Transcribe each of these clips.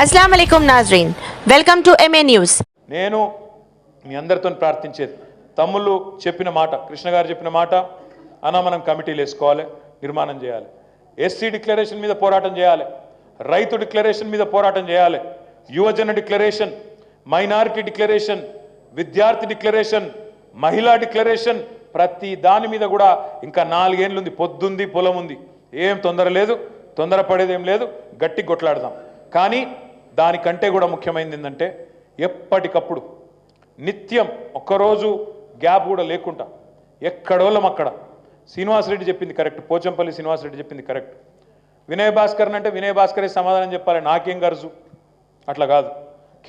अस्सलाम वालेकुम नाज़रीन, वेलकम टू MA न्यूज़। నేను మీ అందరితో ప్రార్థించేది తమ్ముళ్ళు చెప్పిన మాట, కృష్ణ గారు చెప్పిన మాట అన్న, మనం కమిటీలు వేసుకోవాలి, నిర్మాణం చేయాలి, ఎస్సీ డిక్లరేషన్ మీద పోరాటం చేయాలి, రైతు డిక్లరేషన్ మీద పోరాటం చేయాలి, యువజన డిక్లరేషన్, మైనారిటీ డిక్లరేషన్, విద్యార్థి డిక్లరేషన్, మహిళా డిక్లరేషన్, ప్రతి దాని మీద కూడా ఇంకా 4 ఏళ్ళు ఉంది, పొద్దుంది, పొలం ఉంది, ఏం తొందర లేదు, తొందరపడేది ఏం లేదు, గట్టి కొట్లాడదాం. కానీ దానికంటే కూడా ముఖ్యమైనది ఏంటంటే ఎప్పటికప్పుడు నిత్యం ఒక్కరోజు గ్యాప్ కూడా లేకుండా ఎక్కడోళ్ళం అక్కడ. శ్రీనివాసరెడ్డి చెప్పింది కరెక్ట్, పోచంపల్లి శ్రీనివాసరెడ్డి చెప్పింది కరెక్ట్. వినయ్ భాస్కర్ అంటే వినయ్ భాస్కరే సమాధానం చెప్పాలి, నాకేం గరజు, అట్లా కాదు.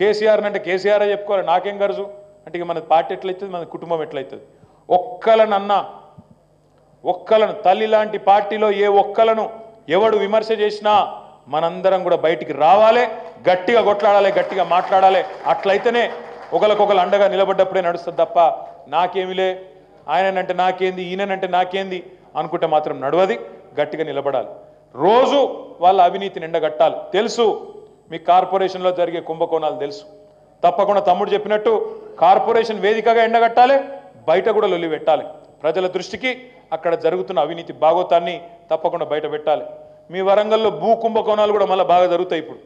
కేసీఆర్ అంటే కేసీఆర్ చెప్పుకోవాలి, నాకేం గరజు అంటే ఇక మన పార్టీ ఎట్లయితుంది, మన కుటుంబం ఎట్లయితుంది. ఒక్కలను తల్లి లాంటి పార్టీలో ఏ ఒక్కలను ఎవడు విమర్శ చేసినా మనందరం కూడా బయటికి రావాలి, గట్టిగా కొట్లాడాలి, గట్టిగా మాట్లాడాలి. అట్లయితేనే ఒకరికొకరు అండగా నిలబడ్డప్పుడే నడుస్తుంది తప్ప నాకేమిలే, ఆయనంటే నాకేంది, ఈయనంటే నాకేంది అనుకుంటే మాత్రం నడవది. గట్టిగా నిలబడాలి, రోజు వాళ్ళ అవినీతిని ఎండగట్టాలి. తెలుసు మీ కార్పొరేషన్లో జరిగే కుంభకోణాలు తెలుసు, తప్పకుండా తమ్ముడు చెప్పినట్టు కార్పొరేషన్ వేదికగా ఎండగట్టాలి, బయట కూడా లొల్లి పెట్టాలి. ప్రజల దృష్టికి అక్కడ జరుగుతున్న అవినీతి భాగోతాన్ని తప్పకుండా బయట పెట్టాలి. మీ వరంగల్లో భూ కుంభకోణాలు కూడా మళ్ళీ బాగా జరుగుతాయి ఇప్పుడు,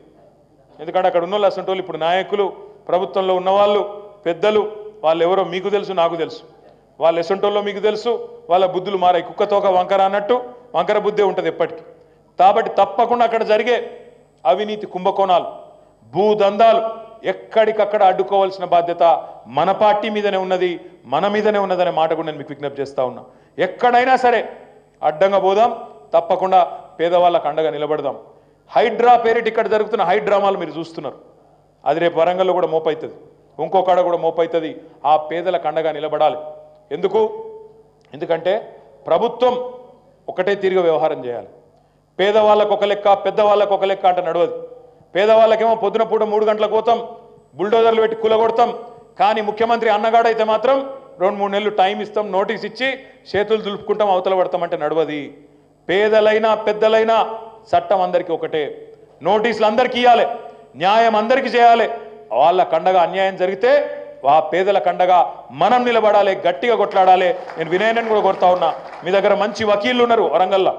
ఎందుకంటే అక్కడ ఉన్న వాళ్ళు అసంటోళ్ళు ఇప్పుడు నాయకులు, ప్రభుత్వంలో ఉన్నవాళ్ళు, పెద్దలు, వాళ్ళు ఎవరో మీకు తెలుసు, నాకు తెలుసు. వాళ్ళు ఎసంటోళ్ళో మీకు తెలుసు, వాళ్ళ బుద్ధులు మారాయి, కుక్కతోక వంకర అన్నట్టు వంకర బుద్ధే ఉంటుంది ఎప్పటికీ. కాబట్టి తప్పకుండా అక్కడ జరిగే అవినీతి కుంభకోణాలు, భూదందాలు ఎక్కడికక్కడ అడ్డుకోవాల్సిన బాధ్యత మన పార్టీ మీదనే ఉన్నది, మన మీదనే ఉన్నదనే మాట కూడా నేను మీకు విజ్ఞప్తి చేస్తా ఉన్నా. ఎక్కడైనా సరే అడ్డంగా పోదాం, తప్పకుండా పేదవాళ్ళకు అండగా నిలబడదాం. హైడ్రా పేరిట ఇక్కడ జరుగుతున్న హైడ్రామాలు మీరు చూస్తున్నారు, అది రేపు వరంగల్లో కూడా మోపవుతుంది, ఇంకొకడ కూడా మోపవుతుంది. ఆ పేదలకు అండగా నిలబడాలి. ఎందుకంటే ప్రభుత్వం ఒకటే తీరుగా వ్యవహారం చేయాలి. పేదవాళ్ళకు ఒక లెక్క, పెద్దవాళ్ళకు ఒక లెక్క అంటే నడవదు. పేదవాళ్ళకేమో పొద్దున పూట 3 గంటలకు పోతాం, బుల్డోజర్లు పెట్టి కూలగొడతాం. కానీ ముఖ్యమంత్రి అన్నగాడైతే మాత్రం 2-3 నెలలు టైం ఇస్తాం, నోటీస్ ఇచ్చి చేతులు దులుపుకుంటాం, అవతల పడతామంటే నడవది. పేదలైనా పెద్దలైనా చట్టం అందరికీ ఒకటే, నోటీసులు అందరికీ ఇవ్వాలి, న్యాయం అందరికీ చేయాలి. వాళ్ళ కండగా అన్యాయం జరిగితే ఆ పేదల కండగా మనం నిలబడాలి, గట్టిగా కొట్లాడాలి. నేను వినయనని కూడా కోరుతా ఉన్నా, మీ దగ్గర మంచి వకీళ్ళు ఉన్నారు వరంగల్లో,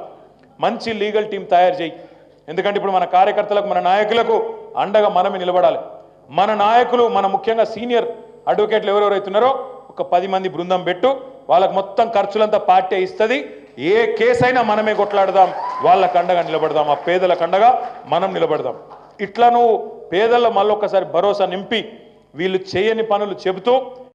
మంచి లీగల్ టీం తయారు చేయి. ఎందుకంటే ఇప్పుడు మన కార్యకర్తలకు, మన నాయకులకు అండగా మనమే నిలబడాలి. మన నాయకులు, మన ముఖ్యంగా సీనియర్ అడ్వకేట్లు ఎవరెవరైతున్నారో ఒక 10 మంది బృందం పెట్టు, వాళ్ళకు మొత్తం ఖర్చులంతా పార్టీ ఇస్తుంది. ఏ కేసైనా మనమే కొట్లాడదాం, వాళ్ళ కండగా నిలబడదాం, ఆ పేదల కండగా మనం నిలబడదాం. ఇట్లా నువ్వు పేదల్లో మళ్ళొక్కసారి భరోసా నింపి వీళ్ళు చేయని పనులు చెబుతూ